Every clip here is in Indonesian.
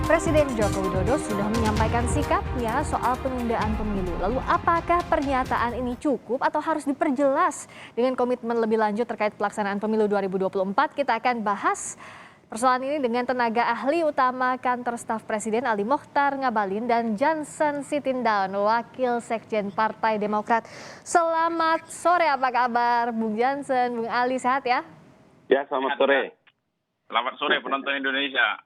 Presiden Joko Widodo sudah menyampaikan sikapnya soal penundaan pemilu. Lalu apakah pernyataan ini cukup atau harus diperjelas dengan komitmen lebih lanjut terkait pelaksanaan pemilu 2024? Kita akan bahas persoalan ini dengan tenaga ahli utama Kantor Staf Presiden Ali Mokhtar Ngabalin dan Johnson Sitindaun, Wakil Sekjen Partai Demokrat. Selamat sore, apa kabar Bung Johnson, Bung Ali, sehat ya? Ya, selamat sore. Selamat sore penonton Indonesia.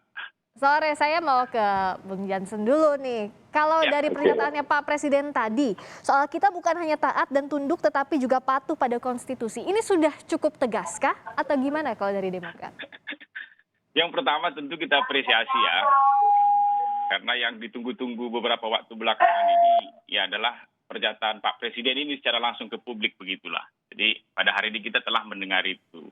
Sore, saya mau ke Bung Johnson dulu nih. Kalau dari pernyataannya Pak Presiden tadi, soal kita bukan hanya taat dan tunduk tetapi juga patuh pada konstitusi. Ini sudah cukup tegaskah atau gimana kalau dari Demokrat? Yang pertama tentu kita apresiasi ya. Karena yang ditunggu-tunggu beberapa waktu belakangan ini ya adalah pernyataan Pak Presiden ini secara langsung ke publik begitulah. Jadi pada hari ini kita telah mendengar itu.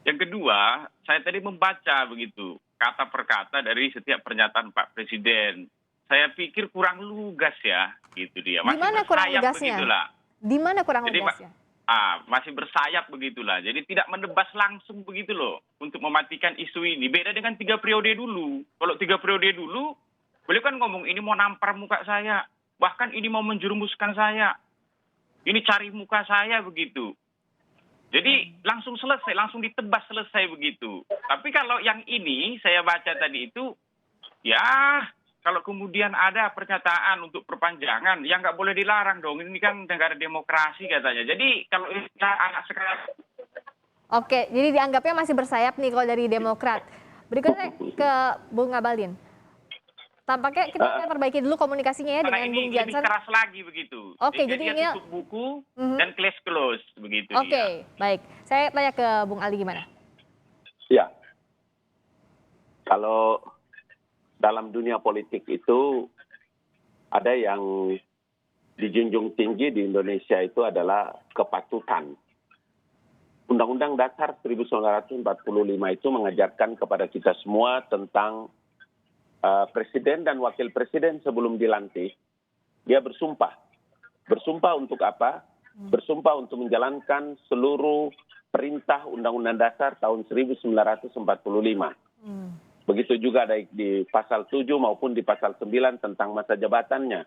Yang kedua, saya tadi membaca begitu kata per kata dari setiap pernyataan Pak Presiden. Saya pikir kurang lugas ya, gitu dia. Di mana kurang lugasnya? Di mana kurang Jadi, lugasnya? masih bersayap begitulah. Jadi tidak menebas langsung begitu loh untuk mematikan isu ini. Beda dengan 3 periode dulu. Kalau 3 periode dulu, beliau kan ngomong ini mau nampar muka saya, bahkan ini mau menjerumuskan saya, ini cari muka saya begitu. Jadi langsung selesai, langsung ditebas selesai begitu. Tapi kalau yang ini saya baca tadi itu, ya kalau kemudian ada pernyataan untuk perpanjangan, ya nggak boleh dilarang dong. Ini kan negara demokrasi katanya. Jadi kalau kita anak sekarang. Oke, jadi dianggapnya masih bersayap nih kalau dari Demokrat. Berikutnya ke Bung Ngabalin. Tampaknya kita akan perbaiki dulu komunikasinya ya dengan Bung Johnson. Lebih keras lagi begitu. Oke, jadi ini tutup buku dan close begitu. Oke, baik. Saya tanya ke Bung Ali gimana? Ya, kalau dalam dunia politik itu ada yang dijunjung tinggi di Indonesia itu adalah kepatutan. Undang-Undang Dasar 1945 itu mengajarkan kepada kita semua tentang presiden dan wakil presiden sebelum dilantik, dia bersumpah. Bersumpah untuk apa? Bersumpah untuk menjalankan seluruh perintah Undang-Undang Dasar tahun 1945. Begitu juga di pasal 7 maupun di pasal 9 tentang masa jabatannya.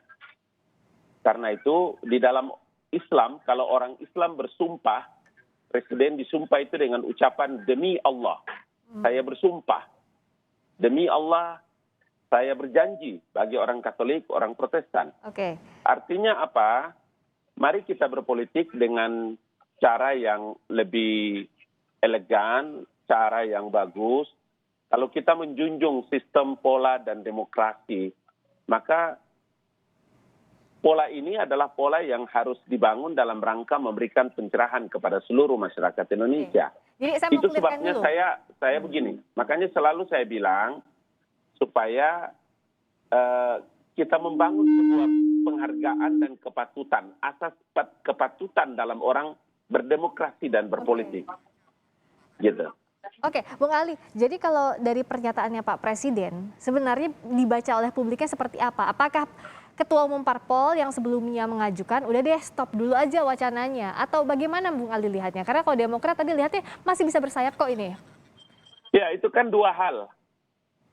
Karena itu di dalam Islam, kalau orang Islam bersumpah, presiden disumpah itu dengan ucapan demi Allah. Saya bersumpah. Demi Allah, saya berjanji bagi orang Katolik, orang Protestan. Oke. Artinya apa? Mari kita berpolitik dengan cara yang lebih elegan, cara yang bagus. Kalau kita menjunjung sistem pola dan demokrasi, maka pola ini adalah pola yang harus dibangun dalam rangka memberikan pencerahan kepada seluruh masyarakat Indonesia. Jadi saya Itu sebabnya dulu. saya begini. Makanya selalu saya bilang, supaya kita membangun sebuah penghargaan dan kepatutan, asas kepatutan dalam orang berdemokrasi dan berpolitik. Gitu. Oke, Bung Ali, jadi kalau dari pernyataannya Pak Presiden, sebenarnya dibaca oleh publiknya seperti apa? Apakah Ketua Umum Parpol yang sebelumnya mengajukan, udah deh stop dulu aja wacananya? Atau bagaimana Bung Ali lihatnya? Karena kalau Demokrat tadi lihatnya masih bisa bersayap kok ini. Ya, itu kan dua hal.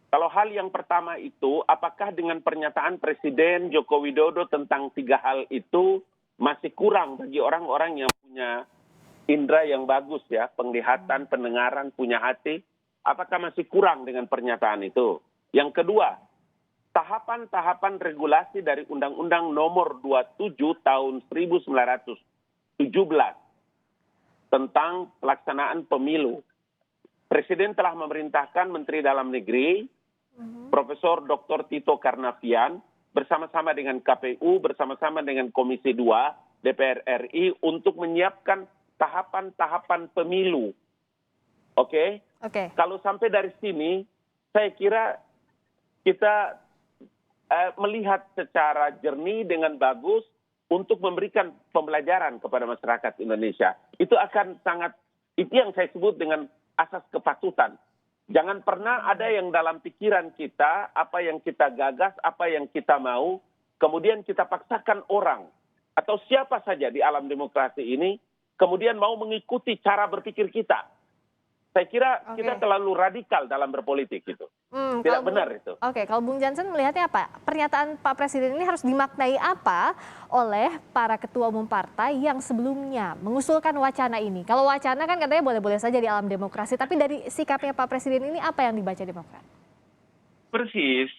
Kalau hal yang pertama itu, apakah dengan pernyataan Presiden Joko Widodo tentang 3 hal itu masih kurang bagi orang-orang yang punya indera yang bagus ya, penglihatan, pendengaran, punya hati, apakah masih kurang dengan pernyataan itu? Yang kedua, tahapan-tahapan regulasi dari Undang-Undang Nomor 27 Tahun 1917 tentang pelaksanaan pemilu. Presiden telah memerintahkan Menteri Dalam Negeri, Profesor Dr. Tito Karnavian, bersama-sama dengan KPU, bersama-sama dengan Komisi 2 DPR RI untuk menyiapkan tahapan-tahapan pemilu. Oke? Kalau sampai dari sini, saya kira kita melihat secara jernih dengan bagus untuk memberikan pembelajaran kepada masyarakat Indonesia. Itu akan sangat, itu yang saya sebut dengan asas kepatutan. Jangan pernah ada yang dalam pikiran kita, apa yang kita gagas, apa yang kita mau, kemudian kita paksakan orang atau siapa saja di alam demokrasi ini, kemudian mau mengikuti cara berpikir kita. Saya kira Oke. kita terlalu radikal dalam berpolitik itu. Tidak Kalau benar Bung- itu. Oke, kalau Bung Jansen melihatnya apa? Pernyataan Pak Presiden ini harus dimaknai apa oleh para ketua umum partai yang sebelumnya mengusulkan wacana ini? Kalau wacana kan katanya boleh-boleh saja di alam demokrasi, tapi dari sikapnya Pak Presiden ini apa yang dibaca Demokrat? Persis.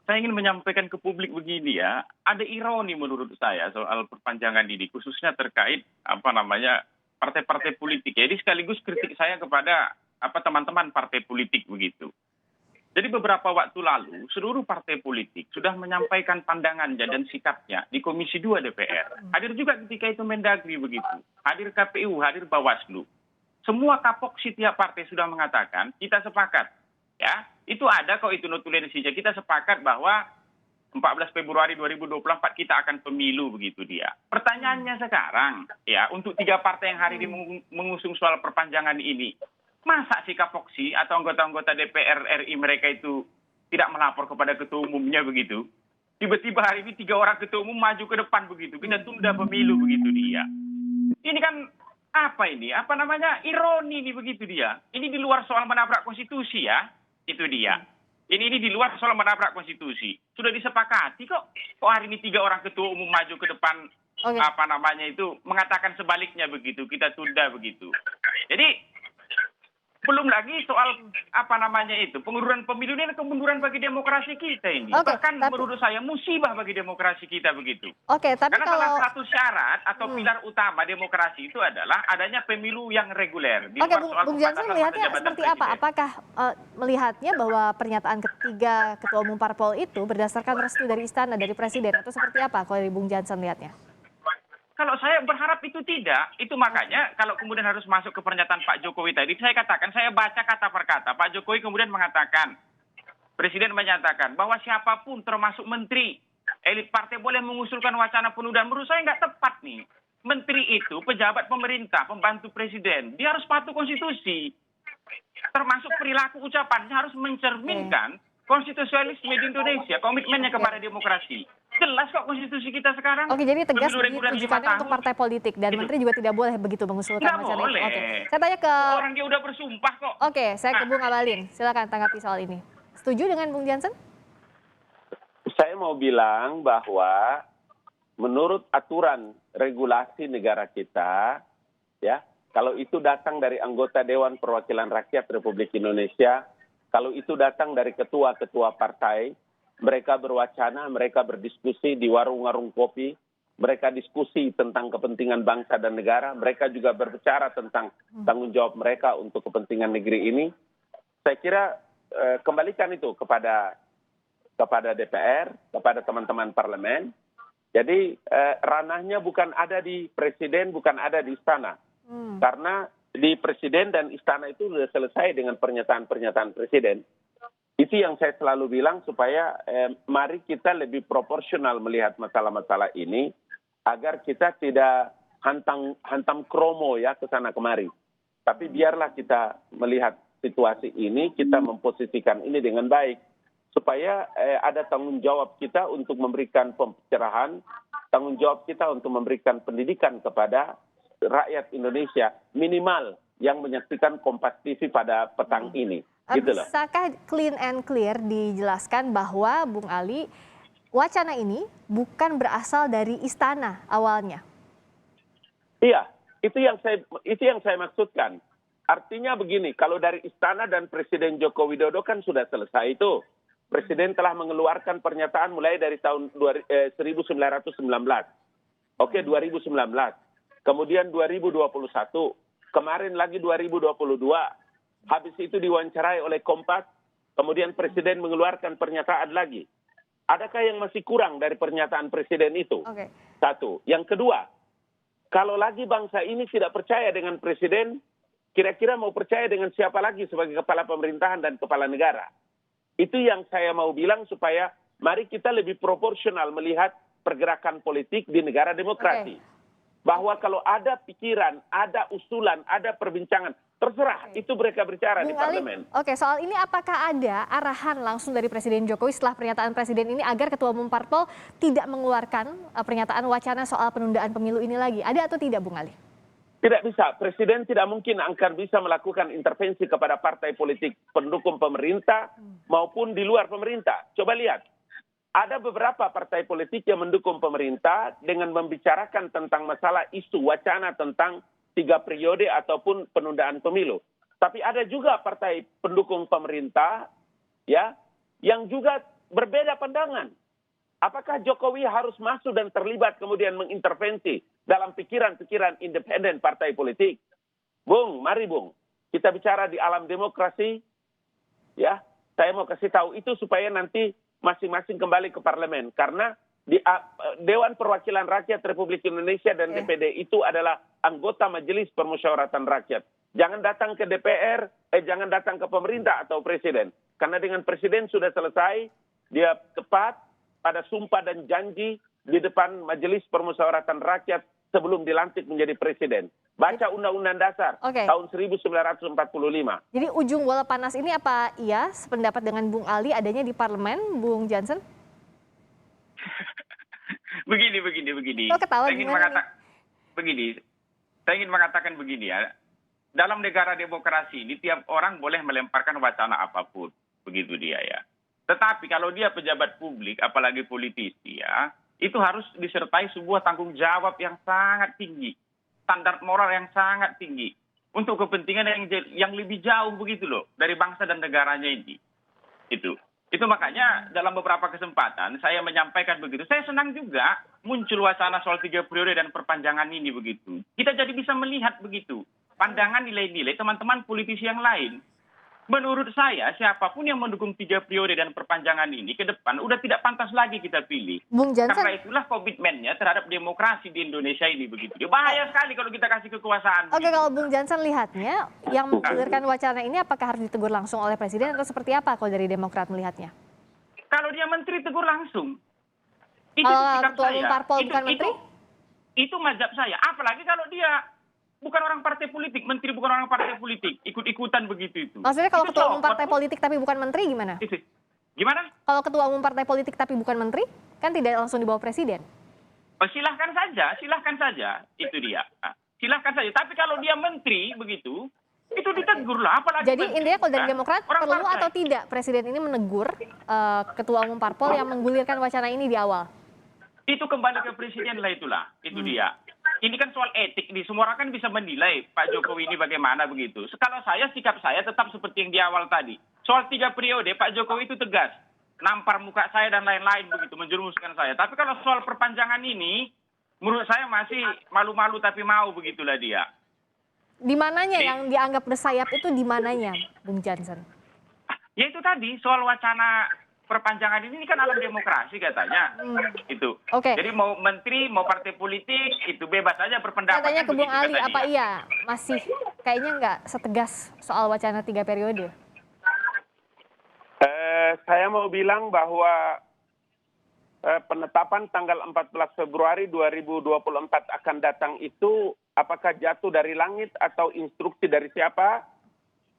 Saya ingin menyampaikan ke publik begini ya, ada ironi menurut saya soal perpanjangan ini, khususnya terkait partai-partai politik. Jadi sekaligus kritik saya kepada teman-teman partai politik begitu. Jadi beberapa waktu lalu seluruh partai politik sudah menyampaikan pandangannya dan sikapnya di Komisi 2 DPR. Hadir juga ketika itu Mendagri begitu. Hadir KPU, hadir Bawaslu. Semua kapoksi tiap partai sudah mengatakan kita sepakat. Ya, itu ada kok itu notulensinya. Kita sepakat bahwa 14 Februari 2024 kita akan pemilu begitu dia. Pertanyaannya sekarang ya untuk 3 partai yang hari ini mengusung soal perpanjangan ini, masa si kapoksi atau anggota-anggota DPR RI mereka itu tidak melapor kepada ketua umumnya begitu? Tiba-tiba hari ini 3 orang ketua umum maju ke depan begitu, kita tunda pemilu begitu dia. Ini kan ironi nih begitu dia. Ini di luar soal menabrak konstitusi ya. Itu dia. Ini di luar soal menabrak konstitusi. Sudah disepakati kok. Kok hari ini 3 orang ketua umum maju ke depan mengatakan sebaliknya begitu. Kita tunda begitu. Jadi belum lagi soal pengunduran pemilu ini kemunduran bagi demokrasi kita ini. Bahkan menurut saya musibah bagi demokrasi kita begitu. Oke, tapi karena salah satu syarat atau pilar utama demokrasi itu adalah adanya pemilu yang reguler. Oke, Bung Jansen melihatnya seperti apa? Apakah melihatnya bahwa pernyataan ketiga ketua umum parpol itu berdasarkan restu dari istana, dari presiden, atau seperti apa kalau dari Bung Jansen lihatnya? Kalau saya berharap itu tidak. Itu makanya kalau kemudian harus masuk ke pernyataan Pak Jokowi tadi, saya katakan, saya baca kata per kata. Pak Jokowi kemudian mengatakan, Presiden menyatakan bahwa siapapun termasuk menteri, elit partai boleh mengusulkan wacana penundaan. Menurut saya nggak tepat nih. Menteri itu pejabat pemerintah, pembantu presiden. Dia harus patuh konstitusi. Termasuk perilaku ucapannya harus mencerminkan konstitusionalisme di Indonesia, komitmennya kepada demokrasi. Jelas kok konstitusi kita sekarang. Oke, jadi tegas ditujukannya untuk partai politik dan menteri juga tidak boleh begitu mengusulkan wacana itu. Oke, saya tanya ke orang dia udah bersumpah kok. Oke, saya ke Bung Abalin. Silakan tanggapi soal ini. Setuju dengan Bung Jansen? Saya mau bilang bahwa menurut aturan regulasi negara kita, ya, kalau itu datang dari anggota Dewan Perwakilan Rakyat Republik Indonesia, kalau itu datang dari ketua-ketua partai, mereka berwacana, mereka berdiskusi di warung-warung kopi, mereka diskusi tentang kepentingan bangsa dan negara, mereka juga berbicara tentang tanggung jawab mereka untuk kepentingan negeri ini. Saya kira kembalikan itu kepada DPR, kepada teman-teman parlemen. Jadi ranahnya bukan ada di presiden, bukan ada di istana. Karena di presiden dan istana itu sudah selesai dengan pernyataan-pernyataan presiden. Itu yang saya selalu bilang supaya mari kita lebih proporsional melihat masalah-masalah ini agar kita tidak hantam kromo ya ke sana kemari. Tapi biarlah kita melihat situasi ini, kita memposisikan ini dengan baik supaya ada tanggung jawab kita untuk memberikan pencerahan, tanggung jawab kita untuk memberikan pendidikan kepada rakyat Indonesia minimal yang menyaksikan Kompas TV pada petang ini. Gitu loh. Bisakah clean and clear dijelaskan bahwa Bung Ali, wacana ini bukan berasal dari istana awalnya? Iya, itu yang saya maksudkan. Artinya begini, kalau dari istana dan Presiden Joko Widodo kan sudah selesai itu. Presiden telah mengeluarkan pernyataan mulai dari tahun 1919. Oke, 2019. Kemudian 2021. Kemarin lagi 2022. Habis itu diwawancarai oleh Kompas, kemudian Presiden mengeluarkan pernyataan lagi. Adakah yang masih kurang dari pernyataan Presiden itu? Okay. Satu. Yang kedua, kalau lagi bangsa ini tidak percaya dengan Presiden, kira-kira mau percaya dengan siapa lagi sebagai kepala pemerintahan dan kepala negara? Itu yang saya mau bilang supaya mari kita lebih proporsional melihat pergerakan politik di negara demokrasi. Okay. Bahwa kalau ada pikiran, ada usulan, ada perbincangan, terserah, itu mereka bicara di parlemen. Oke, soal ini apakah ada arahan langsung dari Presiden Jokowi setelah pernyataan Presiden ini agar Ketua Umum Parpol tidak mengeluarkan pernyataan wacana soal penundaan pemilu ini lagi? Ada atau tidak, Bung Ali? Tidak bisa. Presiden tidak mungkin akan bisa melakukan intervensi kepada partai politik pendukung pemerintah maupun di luar pemerintah. Coba lihat. Ada beberapa partai politik yang mendukung pemerintah dengan membicarakan tentang masalah isu wacana tentang 3 periode ataupun penundaan pemilu. Tapi ada juga partai pendukung pemerintah ya yang juga berbeda pandangan. Apakah Jokowi harus masuk dan terlibat kemudian mengintervensi dalam pikiran-pikiran independen partai politik? Bung, mari Bung, kita bicara di alam demokrasi. Ya, saya mau kasih tahu itu supaya nanti masing-masing kembali ke parlemen. Karena di Dewan Perwakilan Rakyat Republik Indonesia dan DPD itu adalah anggota Majelis Permusyawaratan Rakyat. Jangan datang ke DPR, jangan datang ke pemerintah atau presiden. Karena dengan presiden sudah selesai, dia tepat pada sumpah dan janji di depan Majelis Permusyawaratan Rakyat sebelum dilantik menjadi presiden. Baca Undang-Undang Dasar tahun 1945. Jadi ujung bola panas ini apa iya sependapat dengan Bung Ali adanya di parlemen, Bung Jansen? Begini. Kok ketawa Saya ingin gimana nih? begini. Saya ingin mengatakan begini ya. Dalam negara demokrasi ini tiap orang boleh melemparkan wacana apapun, begitu dia ya. Tetapi kalau dia pejabat publik, apalagi politisi ya, itu harus disertai sebuah tanggung jawab yang sangat tinggi, standar moral yang sangat tinggi untuk kepentingan yang lebih jauh begitu loh dari bangsa dan negaranya ini. Itu makanya dalam beberapa kesempatan saya menyampaikan begitu. Saya senang juga muncul wacana soal 3 periode dan perpanjangan ini begitu. Kita jadi bisa melihat begitu pandangan nilai-nilai teman-teman politisi yang lain. Menurut saya, siapapun yang mendukung 3 periode dan perpanjangan ini ke depan, udah tidak pantas lagi kita pilih. Bung Jansen. Karena itulah komitmennya terhadap demokrasi di Indonesia ini begitu. Bahaya sekali kalau kita kasih kekuasaan. Oke, kalau Bung Jansen lihatnya, yang menggulirkan wacana ini apakah harus ditegur langsung oleh Presiden atau seperti apa kalau dari Demokrat melihatnya? Kalau dia menteri, tegur langsung. Itu Kalau sikap ketua umum saya. parpol bukan menteri? Itu mazhab saya. Apalagi kalau dia bukan orang partai politik, menteri bukan orang partai politik, ikut-ikutan begitu itu. Maksudnya kalau Itu ketua umum copot. partai politik tapi bukan menteri gimana? Gimana? Kalau ketua umum partai politik tapi bukan menteri, kan tidak langsung dibawa Presiden. Oh, silahkan saja, itu dia. Silahkan saja. Tapi kalau dia menteri begitu, itu ditegur lah. Apalagi Jadi intinya kalau dari Demokrat orang perlu partai. atau tidak Presiden ini menegur ketua umum parpol yang menggulirkan wacana ini di awal? Itu kembali ke presiden lah itulah. Itu dia. Ini kan soal etik nih. Semua orang kan bisa menilai Pak Jokowi ini bagaimana begitu. Kalau saya, sikap saya tetap seperti yang di awal tadi. Soal 3 periode, Pak Jokowi itu tegas. Nampar muka saya dan lain-lain begitu, menjerumuskan saya. Tapi kalau soal perpanjangan ini, menurut saya masih malu-malu tapi mau begitulah dia. Di mananya yang dianggap bersayap itu di mananya, Bung Jansen? Ya itu tadi, soal wacana perpanjangan ini kan alam demokrasi katanya. Itu. Oke. Jadi mau menteri, mau partai politik, itu bebas saja berpendapat. Katanya ke Bung Ali, katanya. apa iya masih kayaknya nggak setegas soal wacana 3 periode? Saya mau bilang bahwa penetapan tanggal 14 Februari 2024 akan datang itu apakah jatuh dari langit atau instruksi dari siapa?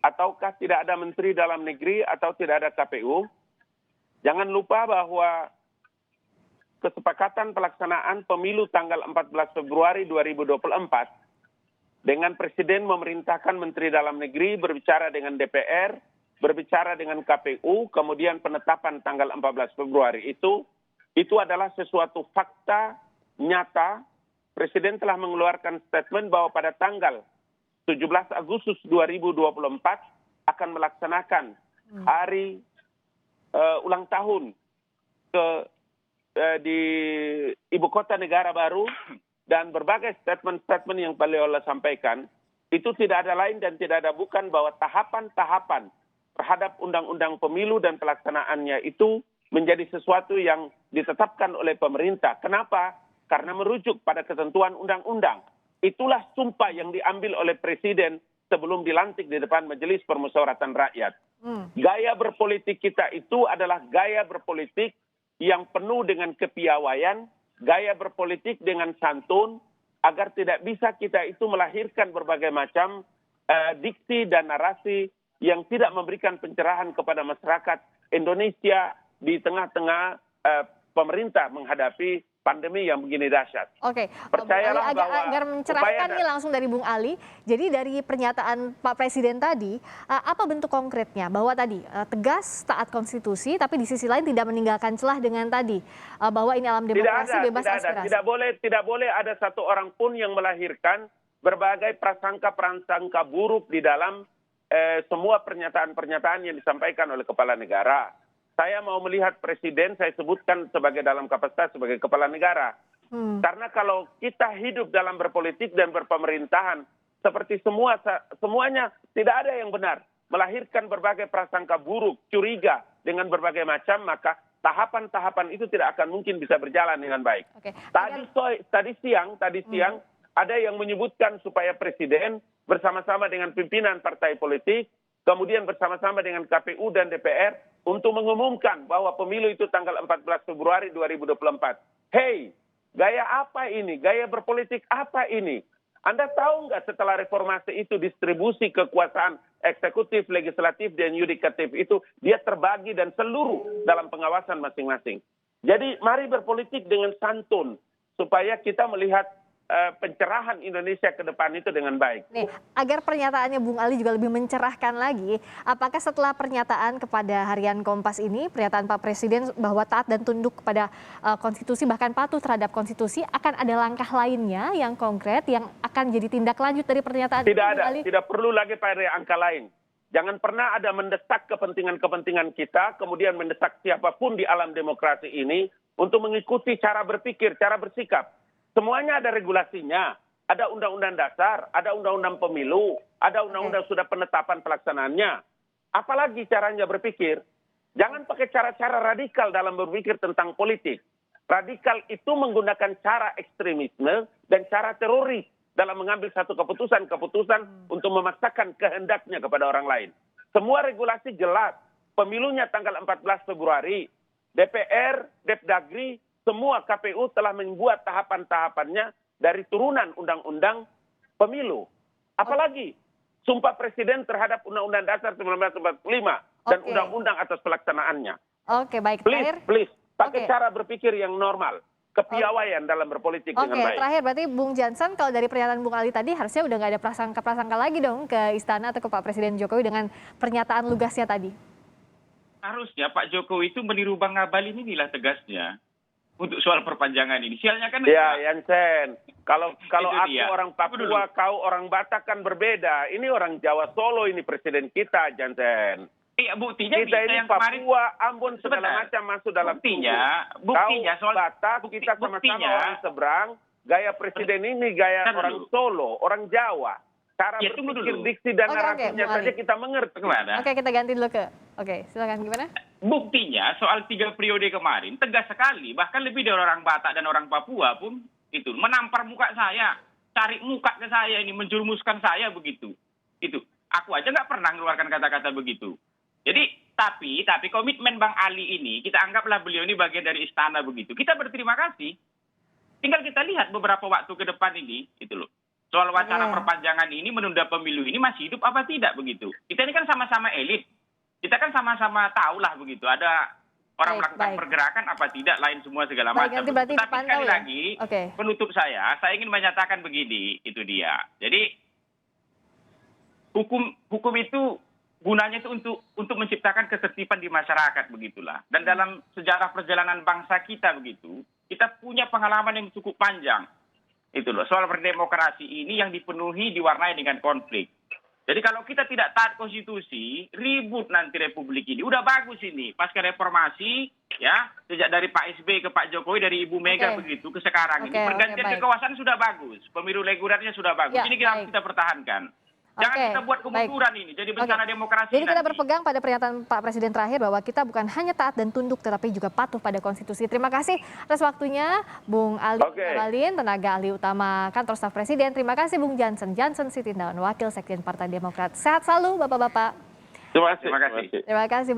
Ataukah tidak ada menteri dalam negeri atau tidak ada KPU? Jangan lupa bahwa kesepakatan pelaksanaan pemilu tanggal 14 Februari 2024 dengan Presiden memerintahkan Menteri Dalam Negeri berbicara dengan DPR, berbicara dengan KPU, kemudian penetapan tanggal 14 Februari itu adalah sesuatu fakta nyata. Presiden telah mengeluarkan statement bahwa pada tanggal 17 Agustus 2024 akan melaksanakan hari ulang tahun di ibu kota negara baru, dan berbagai statement-statement yang beliau sampaikan itu tidak ada lain dan tidak ada bukan bahwa tahapan-tahapan terhadap undang-undang pemilu dan pelaksanaannya itu menjadi sesuatu yang ditetapkan oleh pemerintah. Kenapa? Karena merujuk pada ketentuan undang-undang. Itulah sumpah yang diambil oleh Presiden sebelum dilantik di depan Majelis Permusyawaratan Rakyat. Gaya berpolitik kita itu adalah gaya berpolitik yang penuh dengan kepiawaian, gaya berpolitik dengan santun, agar tidak bisa kita itu melahirkan berbagai macam diksi dan narasi yang tidak memberikan pencerahan kepada masyarakat Indonesia di tengah-tengah pemerintah menghadapi pandemi yang begini dahsyat. Oke, Percayalah Bung Ali, bahwa agar mencerahkan upaya nih langsung dari Bung Ali. Jadi dari pernyataan Pak Presiden tadi, apa bentuk konkretnya? Bahwa tadi tegas, taat konstitusi, tapi di sisi lain tidak meninggalkan celah dengan tadi bahwa ini alam demokrasi, bebas aspirasi. Tidak boleh ada satu orang pun yang melahirkan berbagai prasangka buruk di dalam semua pernyataan-pernyataan yang disampaikan oleh kepala negara. Saya mau melihat presiden, saya sebutkan sebagai dalam kapasitas sebagai kepala negara. Karena kalau kita hidup dalam berpolitik dan berpemerintahan, seperti semuanya tidak ada yang benar. Melahirkan berbagai prasangka buruk, curiga dengan berbagai macam, maka tahapan-tahapan itu tidak akan mungkin bisa berjalan dengan baik. Oke. Tadi siang ada yang menyebutkan supaya presiden bersama-sama dengan pimpinan partai politik, kemudian bersama-sama dengan KPU dan DPR untuk mengumumkan bahwa pemilu itu tanggal 14 Februari 2024. Hei, gaya apa ini? Gaya berpolitik apa ini? Anda tahu nggak setelah reformasi itu distribusi kekuasaan eksekutif, legislatif, dan yudikatif itu dia terbagi dan seluruh dalam pengawasan masing-masing. Jadi mari berpolitik dengan santun supaya kita melihat pencerahan Indonesia ke depan itu dengan baik. Nih, agar pernyataannya Bung Ali juga lebih mencerahkan lagi, apakah setelah pernyataan kepada Harian Kompas ini, pernyataan Pak Presiden bahwa taat dan tunduk kepada konstitusi, bahkan patuh terhadap konstitusi, akan ada langkah lainnya yang konkret yang akan jadi tindak lanjut dari pernyataan Tidak ini, ada, Bung Ali? tidak perlu lagi pada angka lain. Jangan pernah ada mendesak kepentingan-kepentingan kita, kemudian mendesak siapapun di alam demokrasi ini untuk mengikuti cara berpikir, cara bersikap. Semuanya ada regulasinya, ada undang-undang dasar, ada undang-undang pemilu, ada undang-undang sudah penetapan pelaksanaannya. Apalagi caranya berpikir, jangan pakai cara-cara radikal dalam berpikir tentang politik. Radikal itu menggunakan cara ekstremisme dan cara teroris dalam mengambil satu keputusan untuk memaksakan kehendaknya kepada orang lain. Semua regulasi jelas, pemilunya tanggal 14 Februari, DPR, Depdagri, semua KPU telah membuat tahapan-tahapannya dari turunan undang-undang pemilu. Apalagi sumpah presiden terhadap Undang-Undang Dasar 1945 dan undang-undang atas pelaksanaannya. Oke, baik. Please, pakai cara berpikir yang normal. Kepiawaian dalam berpolitik dengan baik. Oke, terakhir berarti Bung Jansen, kalau dari pernyataan Bung Ali tadi harusnya udah nggak ada prasangka-prasangka lagi dong ke Istana atau ke Pak Presiden Jokowi dengan pernyataan lugasnya tadi. Harusnya Pak Jokowi itu meniru Bang Ngabalin inilah tegasnya. Untuk soal perpanjangan ini. Sialnya kan... Ya, Jansen. Kalau aku dia. orang Papua, kau orang Batak kan berbeda. Ini orang Jawa Solo ini presiden kita, Jansen. Iya, buktinya kita ini yang Papua, kemarin, Ambon, segala macam masuk dalam buktinya kau soal Batak, kita sama-sama orang seberang. Gaya presiden ini gaya orang Solo, orang Jawa. Cara berpikir, diksi dan naratifnya saja kita mengerti. Oke, kita ganti dulu ke... Oke, silakan gimana? Buktinya soal 3 periode kemarin tegas sekali, bahkan lebih dari orang Batak dan orang Papua pun itu menampar muka saya, cari muka ke saya ini, menjerumuskan saya begitu. Itu aku aja nggak pernah mengeluarkan kata-kata begitu. Jadi tapi komitmen Bang Ali ini kita anggaplah beliau ini bagian dari istana begitu. Kita berterima kasih. Tinggal kita lihat beberapa waktu ke depan ini, itu loh. Soal wacana perpanjangan ini, menunda pemilu ini masih hidup apa tidak begitu. Kita ini kan sama-sama elit. Kita kan sama-sama tahu lah begitu. Ada orang melakukan pergerakan apa tidak, lain semua segala macam. Tapi sekali lagi, penutup saya ingin menyatakan begini, itu dia. Jadi hukum itu gunanya itu untuk menciptakan ketertiban di masyarakat begitulah. Dan dalam sejarah perjalanan bangsa kita begitu, kita punya pengalaman yang cukup panjang. Itu loh, soal berdemokrasi ini yang dipenuhi diwarnai dengan konflik. Jadi kalau kita tidak taat konstitusi, ribut nanti republik ini. Udah bagus ini, pasca reformasi, ya, sejak dari Pak SBY ke Pak Jokowi, dari Ibu Mega begitu ke sekarang ini. Pergantian kekuasaan sudah bagus, pemilu regulernya sudah bagus. Ini harus kita pertahankan. Jangan kita buat kemunduran ini, jadi bencana demokrasi. Jadi kita berpegang pada pernyataan Pak Presiden terakhir bahwa kita bukan hanya taat dan tunduk, tetapi juga patuh pada konstitusi. Terima kasih atas waktunya, Bung Ali Ngabalin, tenaga ahli utama Kantor Staf Presiden. Terima kasih Bung Jansen Sitindaun, Wakil Sekjen Partai Demokrat. Sehat selalu Bapak-Bapak. Terima kasih. Terima kasih.